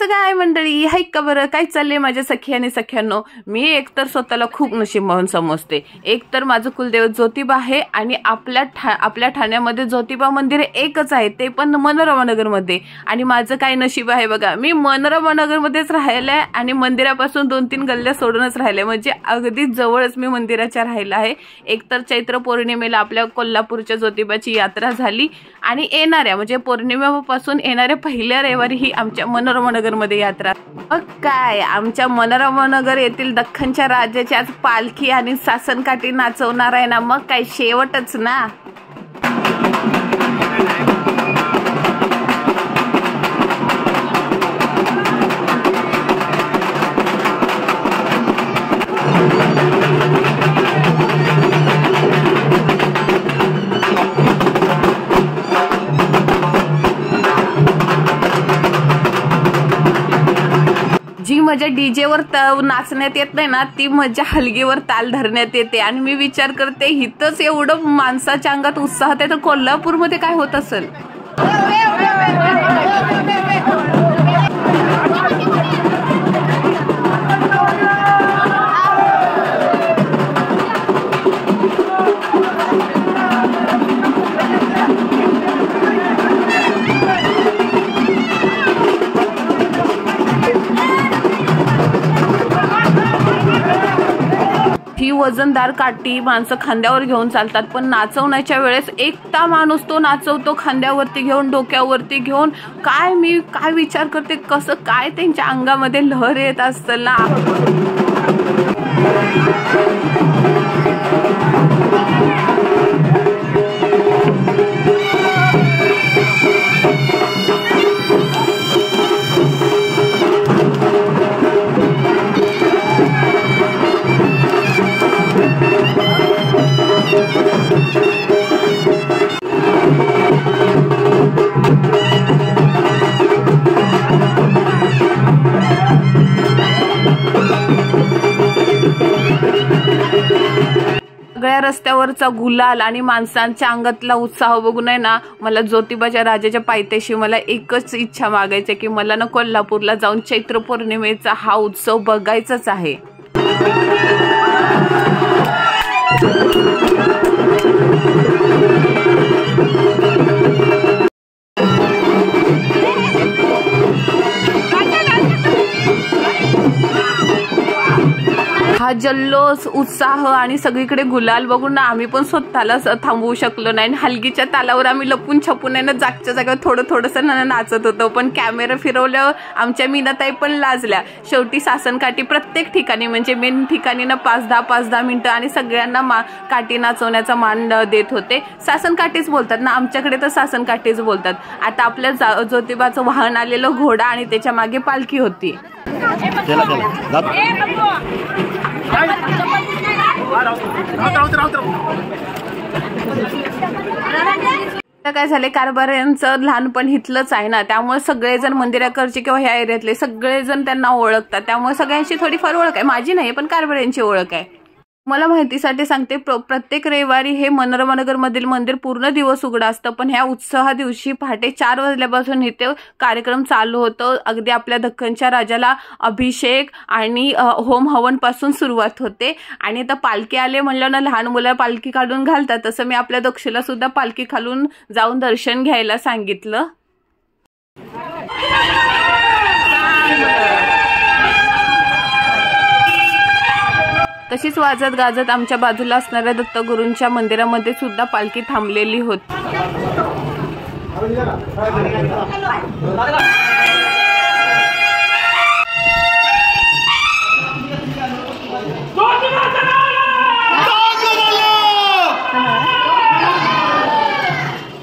कसं काय मंडळी, हाय का बरं, काय चाललंय माझ्या सखी आणि सख्यांनो. मी एकतर स्वतःला खूप नशीबवान समजते. एकतर माझं कुलदेवत ज्योतिबा आहे आणि आपल्या ठाण्यामध्ये ज्योतिबा मंदिर एकच आहे, ते पण मनोरमा नगरमध्ये. आणि माझं काय नशीब आहे बघा, मी मनोरमा नगरमध्येच राहिलाय आणि मंदिरापासून 2-3 गल्ल्या सोडूनच राहिलाय, म्हणजे अगदी जवळच मी मंदिराच्या राहिला आहे. एकतर चैत्र पौर्णिमेला आपल्या कोल्हापूरच्या ज्योतिबाची यात्रा झाली आणि येणाऱ्या म्हणजे पौर्णिमेपासून येणाऱ्या पहिल्या रविवारी ही आमच्या मनोरमा नगरमध्ये यात्रा. मग काय, आमच्या मनोरमा नगर येथील दख्खनच्या राजाची आज पालखी आणि सासनकाठी नाचवणार आहे ना, मग काय शेवटच ना. जी मजा डीजेवर नाचण्यात येत नाही ना, ती मजा हलगीवर ताल धरण्यात येते. आणि मी विचार करते, हिथंच एवढं माणसाच्या अंगात उत्साह आहे तर कोल्हापूरमध्ये काय होत असेल. ही वजनदार काठी माणसं खांद्यावर घेऊन चालतात, पण नाचवण्याच्या वेळेस एकटा माणूस तो नाचवतो खांद्यावरती घेऊन, डोक्यावरती घेऊन. मी काय विचार करते, कसं काय त्यांच्या अंगामध्ये लहर येत असेल ना. सगळ्या रस्त्यावरचा गुलाल आणि माणसांच्या अंगातला उत्साह बघून आहे ना, मला ज्योतिबाच्या राजाच्या पायथ्याशी मला एकच इच्छा मागायची की मला ना कोल्हापूरला जाऊन चैत्र पौर्णिमेचा हा उत्सव बघायचाच आहे. हा जल्लोष, उत्साह आणि सगळीकडे गुलाल बघून ना आम्ही पण स्वतःला थांबवू शकलो नाही. हलगीच्या तालावर आम्ही लपून छपून आहे ना जागच्या जागेवर थोडंसं नाचत होतो. पण कॅमेरा फिरवल्यावर आमच्या मीनाताई पण लाजल्या. शेवटी सासनकाठी प्रत्येक ठिकाणी म्हणजे मेन ठिकाणी ना 5-10 मिनिटं आणि सगळ्यांना काठी नाचवण्याचा मान देत होते. सासनकाठीच बोलतात ना, आमच्याकडे तर सासनकाठीच बोलतात. आता आपल्या ज्योतिबाचं वाहन आलेलं घोडा आणि त्याच्या मागे पालखी होती. काय झाले, कारभाऱ्यांचं लहानपण हिथलंच आहे ना, त्यामुळे सगळेजण मंदिराकडचे किंवा ह्या एरियातले सगळेजण त्यांना ओळखतात. त्यामुळे सगळ्यांची थोडीफार ओळख आहे, माझी नाही पण कारभाऱ्यांची ओळख आहे. मला माहितीसाठी सांगते, प्रत्येक रविवारी हे मनोरमा नगर मधील मंदिर पूर्ण दिवस उघडं असतं, पण ह्या उत्सवा दिवशी पहाटे 4 वाजल्यापासून इथे कार्यक्रम चालू होतो. अगदी आपल्या दख्खनच्या राजाला अभिषेक आणि होम हवन पासून सुरुवात होते. आणि आता पालखी आले म्हणलं ना, लहान मुलं पालखी काढून घालतात, तसं मी आपल्या दक्षला सुद्धा पालखी खालून जाऊन दर्शन घ्यायला सांगितलं. तशीच वाजत गाजत आमच्या बाजूला असणाऱ्या दत्तगुरूंच्या मंदिरामध्ये सुद्धा पालखी थांबलेली होती.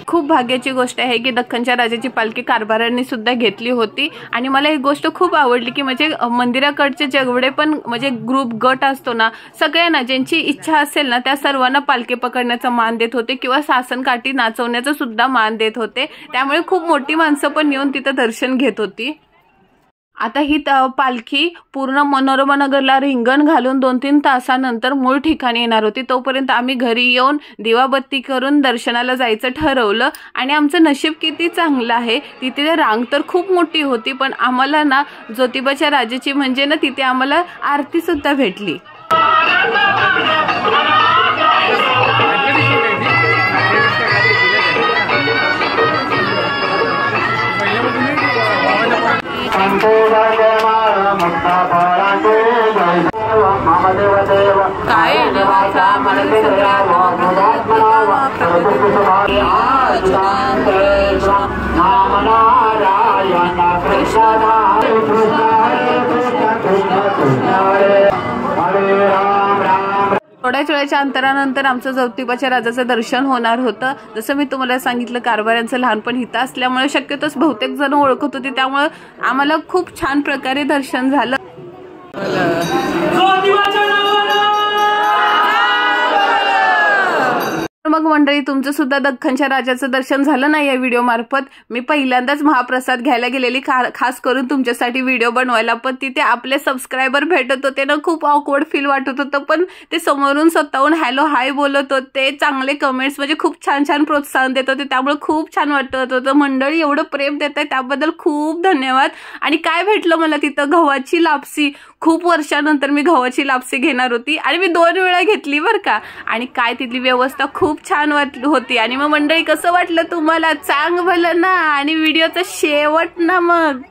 खूप भाग्याची गोष्ट आहे की दख्खनच्या राजाची पालखी कारभाऱ्यांनी सुद्धा घेतली होती. आणि मला एक गोष्ट खूप आवडली की म्हणजे मंदिराकडचे जेवढे पण म्हणजे ग्रुप गट असतो ना, सगळ्यांना ज्यांची इच्छा असेल ना त्या सर्वांना पालखी पकडण्याचा मान देत होते किंवा सासनकाठी नाचवण्याचा सुद्धा मान देत होते. त्यामुळे खूप मोठी माणसं पण येऊन तिथं दर्शन घेत होती. आता ही पालखी पूर्ण मनोरमा नगरला रिंगण घालून 2-3 तासानंतर मूळ ठिकाणी येणार होती। तोपर्यंत आम्ही घरी येऊन दिवाबत्ती करून दर्शनाला जायचं ठरवलं आणि आमचं नशीब किती चांगलं आहे, तिथे रांग तर खूप मोठी होती, पण आम्हाला ना ज्योतिबाच्या राजाची म्हणजे ना तिथे आम्हाला आरती सुद्धा भेटली। थोड्याच वेळाच्या अंतरानंतर आमचं ज्योतिबाच्या राजाचं दर्शन होणार होतं। जसं मी तुम्हाला सांगितलं, कारभाऱ्यांचं लहानपण हितं असल्यामुळे शक्यतोच बहुतेक जण ओळखत होते, त्यामुळे आम्हाला खूप छान प्रकारे दर्शन झालं। मग मंडळी, तुमचं सुद्धा दख्खनच्या राजाचं दर्शन झालं ना या व्हिडिओ मार्फत। मी पहिल्यांदाच महाप्रसाद घ्यायला गेलेली, खास करून तुमच्यासाठी व्हिडिओ बनवायला, पण तिथे आपले सबस्क्रायबर भेटत होते ना, खूप ऑकवर्ड फील वाटत होतं, पण ते समोरून स्वतःहून हॅलो हाय बोलत होते, चांगले कमेंट्स म्हणजे खूप छान छान प्रोत्साहन देत होते, त्यामुळे खूप छान वाटत होतं। मंडळी एवढं प्रेम देत आहे त्याबद्दल खूप धन्यवाद। आणि काय भेटलं मला तिथं, गव्हाची लापसी। खूप वर्षानंतर मी गव्हाची लापसी घेणार होती आणि मी 2 वेळा घेतली बरं का। आणि काय तिथली व्यवस्था खूप छान होती। आणि मग मंडळी कसं वाटलं तुम्हाला, चांग भलं ना, आणि व्हिडिओचा शेवट ना मग